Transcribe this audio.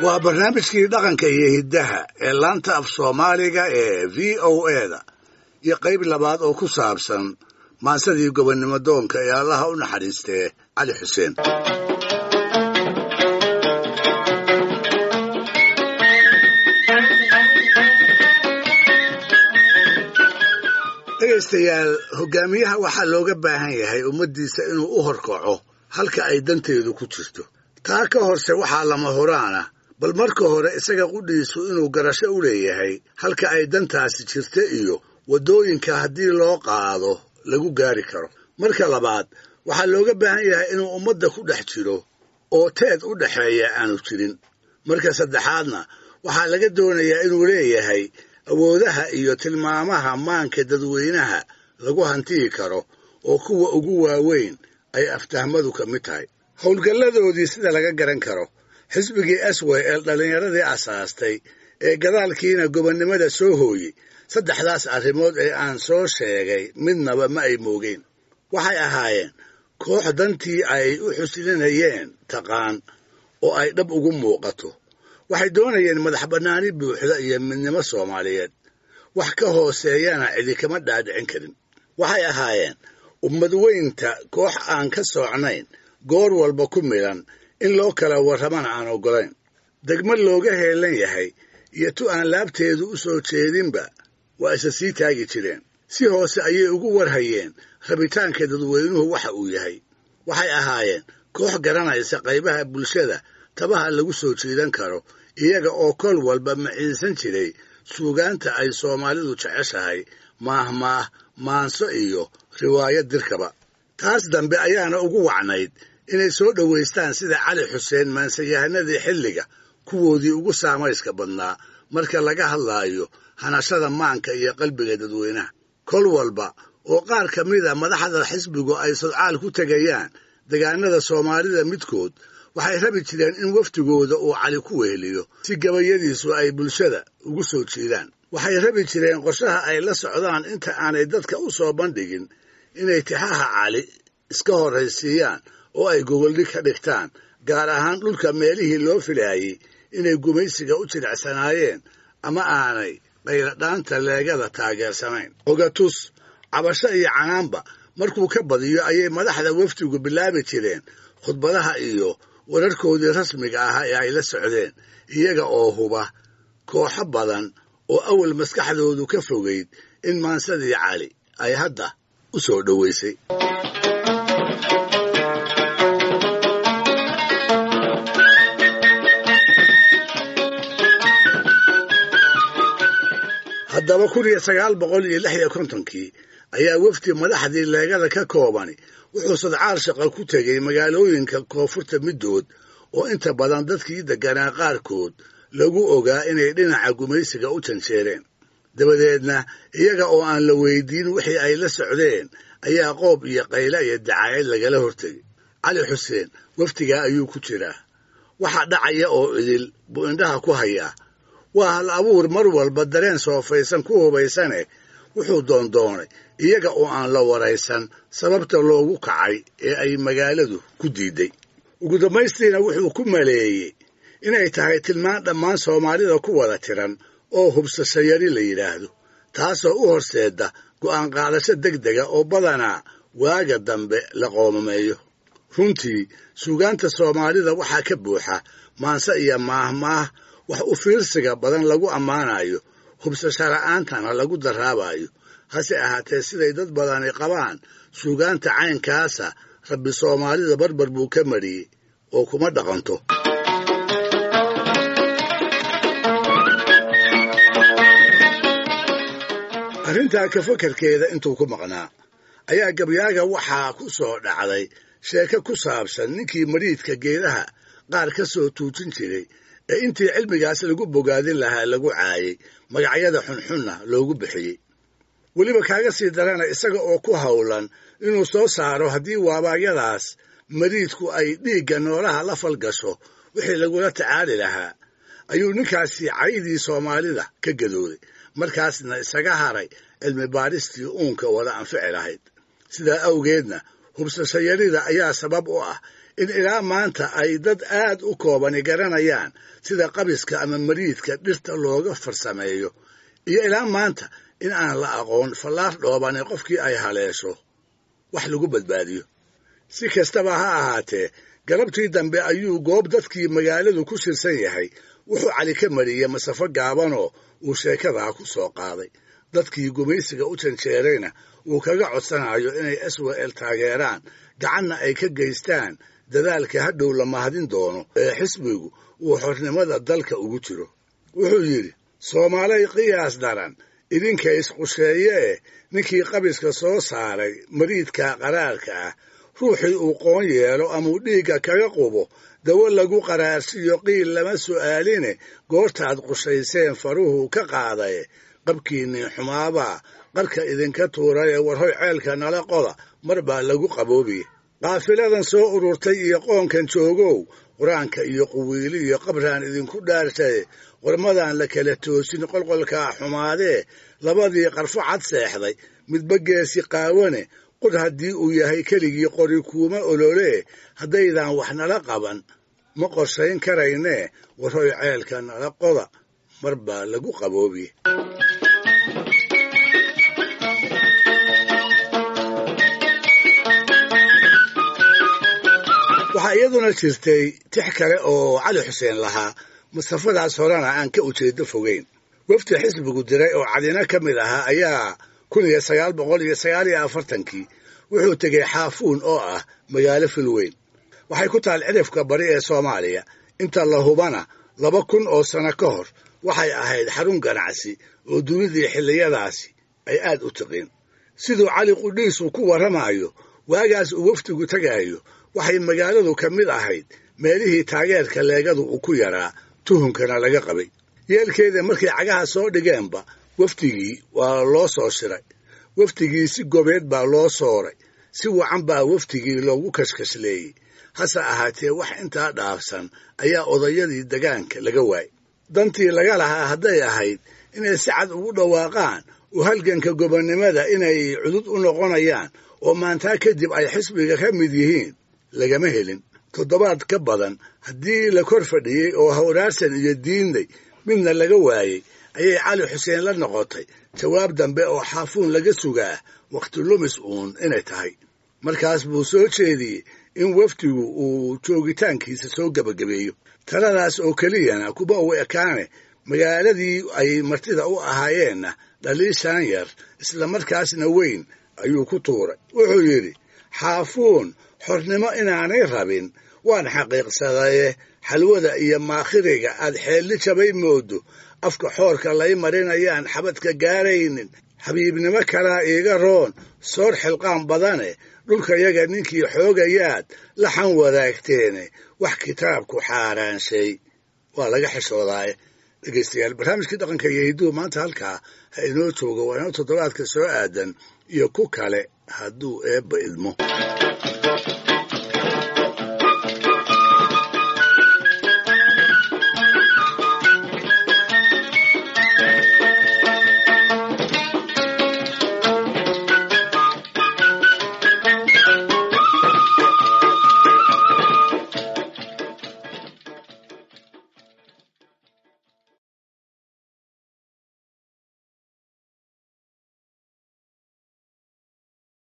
waa barnaamijkii dhaqanka iyo hiddaha ee laanta af Soomaaliga ee VOA-da iyo qayb labaad oo ku saabsan maansadii gobonnimo doonka ee Allaha u naxariistay Cali Xuseen. dhegaystayaal, hogaamiyaha waxaa looga baahan yahay ummadiisa inuu u horkaco halka ay danteedu ku jirto. taa ka horse waxaa lama huraana bal marka hore isaga qudhiisu inuu garasho u leeyahay halka ay dantaasi jirta iyo waddooyinka haddii loo qaado lagu gaari karo. marka labaad waxaa looga baahan yahay inuu ummadda ku dhex jiro oo teed u dhaxeeya aanu jirin. marka saddexaadna waxaa laga doonayaa inuu leeyahay awoodaha iyo tilmaamaha maanka dadweynaha lagu hantiyi karo oo kuwa ugu waaweyn ay aftahmadu ka mid tahay. howlgalladoodii sida laga garan karo xisbigii SYL dhallinyaradii asaastay ee gadaalkiina gobonnimada soo hooyey saddexdaas arrimood ee aan soo sheegay midnaba ma ay moogeen. waxay ahaayeen koox dantii ay u xusilinayeen taqaan oo ay dhab ugu muuqato. waxay doonayeen madax bannaani buuxda iyo midnimo Soomaaliyeed, wax ka hooseeyana cidi kama dhaadhicin karin. waxay ahaayeen ummad weynta koox aan ka soocnayn, goor walba ku milan in loo kala warramana aan oggolayn. degmo looga heelan yahay iyo tu aan laabteedu u soo jeedinba waa isa sii taagi jireen. si hoose ayay ugu warhayeen rabitaanka dadweynuhu waxa uu yahay. waxay ahaayeen koox garanaysa qaybaha bulshada tabaha lagu soo jiidan karo, iyaga oo kol walba maciinsan jiray suugaanta ay Soomaalidu jeceshahay, maahmaah, maanso iyo riwaayad dirkaba. taas dambe ayaana ugu wacnayd inay soo dhowaystaan sida Cali Xuseen maansayahanadii xilliga kuwoodii ugu saamayska badnaa marka laga hadlaayo hanashada maanka iyo qalbiga dadweynaha. kol walba oo qaar ka mida madaxda xisbigu ay sodcaal ku tegayaan deegaanada Soomaalida midkood, waxay rabi jireen in waftigooda uu Cali ku weheliyo si gabayadiisu ay bulshada ugu soo jiidaan. waxay rabi jireen qorshaha ay la socdaan inta aanay dadka u soo bandhigin inay tixaha Cali iska horraysiiyaan oo ay gogoldhig ka dhigtaan, gaar ahaan dhulka meelihii loo filaayey inay gumaysiga u jilicsanaayeen ama aanay qayladhaanta leegada taageersanayn. ogatus, cabasho iyo canaanba markuu ka badiyo ayay madaxda wafdigu bilaabi jireen khudbadaha iyo wararkoodii rasmiga ahaa ee ay la socdeen, iyaga oo huba kooxo badan oo awal maskaxdoodu ka fogayd in maansadii Cali ay hadda u soo dhowaysay. haddaba 1956 ayaa wafdi madaxdii leegada ka koobani wuxuu sodcaal shaqo ku tegey magaalooyinka koonfurta middood oo inta badan dadkii degganaa qaarkood lagu ogaa inay dhinaca gumaysiga u janjeereen. dabadeedna iyaga oo aan la weydiin wixii ay la socdeen ayaa qoob iyo qayla iyo dacaayad lagala hortegey. Cali Xuseen wafdigaa ayuu ku jiraa. waxa dhacaya oo idil buu indhaha ku hayaa. waa hal abuur mar walba dareen soofaysan ku hubaysane wuxuu doondoonay iyaga oo aan la waraysan sababta loogu kacay ee ay magaaladu ku diiday. ugu dambaystiina wuxuu ku maleeyey inay tahay tilmaan dhammaan Soomaalida ku wada tiran oo hubsasho yari la yidhaahdo, taasoo u horseeda go'aan qaadasho degdega oo badanaa waaga dambe la qoomameeyo. runtii suugaanta Soomaalida waxaa ka buuxa maanse iyo maahmaah wax u fiirsiga badan lagu ammaanayo, hubsasho la'aantana lagu daraabayo. hase ahaatee siday dad badani qabaan, suugaanta caynkaasa Rabbi Soomaalida barbar buu ka mariyey oo kuma dhaqanto. arrintaa ka fakarkeeda intuu ku maqnaa ayaa gabyaaga waxaa ku soo dhacday sheeko ku saabsan ninkii mariidka geedaha qaar ka soo tuujin jiray ee intii cilmigaas lagu bogaadin lahaa lagu caayay, magacyada xunxunna loogu bixiyey. weliba kaaga sii darana isaga oo ku hawlan inuu soo saaro haddii waabaayadaas mariidku ay dhiigga noolaha la falgasho wixii lagula tacaali lahaa, ayuu ninkaasi caydii Soomaalida ka gadooday, markaasna isaga haray cilmi baaristii uunka wada anfici lahayd. sidaa awgeedna hubsashayarida ayaa sabab u ah in ilaa maanta ay dad aad u koobani garanayaan sida qabiska ama mariidka dhirta looga farsameeyo iyo ilaa maanta in aan la aqoon fallaar dhoobane qofkii ay haleesho wax lagu badbaadiyo. si kastaba ha ahaatee galabtii dambe ayuu goob dadkii magaaladu ku shirsan yahay wuxuu cali ka mariyey masafo gaabanoo uu sheekadaa ku soo qaaday. dadkii gumaysiga u janjeerayna uu kaga codsanayo inay SWL taageeraan, gacanna ay ka geystaan dadaalka hadhow la mahadin doono ee xisbigu uu xornimada dalka ugu jiro. wuxuu yidhi, soomaalay qiyaas daran idinka isqusheeye ninkii qabiska soo saaray mariidka qaraarka ah, ruuxii uu qoon yeelo amuu dhiigga kaga qubo dawo lagu qaraarsiyo qiil lama su'aaline goortaad qushayseen faruhu ka qaaday qabkiinnii xumaabaa qarka idinka tuuray ee warhoy ceelka nala qoda mar baa lagu qaboobiye. qaafiladan soo ururtay iyo qoonkan joogow qur-aanka iyo quwiili iyo qabraan idinku dhaartay qormadan la kala toosin qolqolkaa xumaadee labadii qarfo cad seexday midba geesi qaawane qod haddii uu yahay keligii qori kuuma ololee haddaydan wax nala qaban ma qorshayn karaynee warhoy ceelka nala qoda mar baa lagu qaboobiye. waxaa iyaduna jirtay tix kale oo cali xuseen lahaa, masafadaas horena aan ka ujeedo fogeyn. wafdi xisbigu diray oo cadina ka mid ahaa ayaa 1949 wuxuu tegey xaafuun oo ah magaalo filweyn. waxay ku taal cirifka bari ee Soomaaliya. inta la hubana 2000 oo sano ka hor waxay ahayd xarun ganacsi oo dunidii xilliyadaasi ay aad u tiqiin. siduu cali qudhiisu ku warramayo, waagaas uu wafdigu tagaayo waxay magaaladu ka mid ahayd meelihii taageerka leegadu uu ku yaraa, tuhunkana laga qabay. yeelkeeda markay cagaha soo dhigeenba wafdigii waa loo soo shiray. wafdigii si gobeed baa loo sooray, si wacan baa wafdigii loogu kashkashleeyey. hase ahaatee wax intaa dhaafsan ayaa odayadii degaanka laga waayey. dantii laga lahaa hadday ahayd inay si cad ugu dhawaaqaan u halganka gobonnimada inay cudud u noqonayaan oo maantaa kadib ay xisbiga ka mid yihiin, lagama helin. toddobaad ka badan haddii la kor fadhiyey oo hawraarsan iyo diinday midna laga waayey, ayay cali xuseen la noqotay jawaab dambe oo xaafuun laga sugaa wakhti lumis uun inay tahay. markaas buu soo jeediyey in wafdigu uu joogitaankiisa soo gebagabeeyo. taladaas oo keliyana kuba u ekaane magaaladii ay martida u ahaayeenna dhaliishaan yar isla markaasna weyn ayuu ku tuuray. wuxuu yidhi, xaafuun xornimo inaanay rabin waan xaqiiqsadaye xalwada iyo maakhiriga aad xeelli jabay moodo afka xoorka lay marinayaan xabadka gaaraynin. xabiibnimo kalaa iiga roon soor xilqaan badane dhulkayaga ninkii xoogayaad laxan wadaagteene wax kitaabku xaaraanshay. waa laga xishoodaaye. dhegaystayaal, barnaamijkii dhaqanka iyo hidduhu maanta halkaa ha inoo joogo. waa inoo toddobaadka soo aadan iyo ku kale hadduu eebba idmo.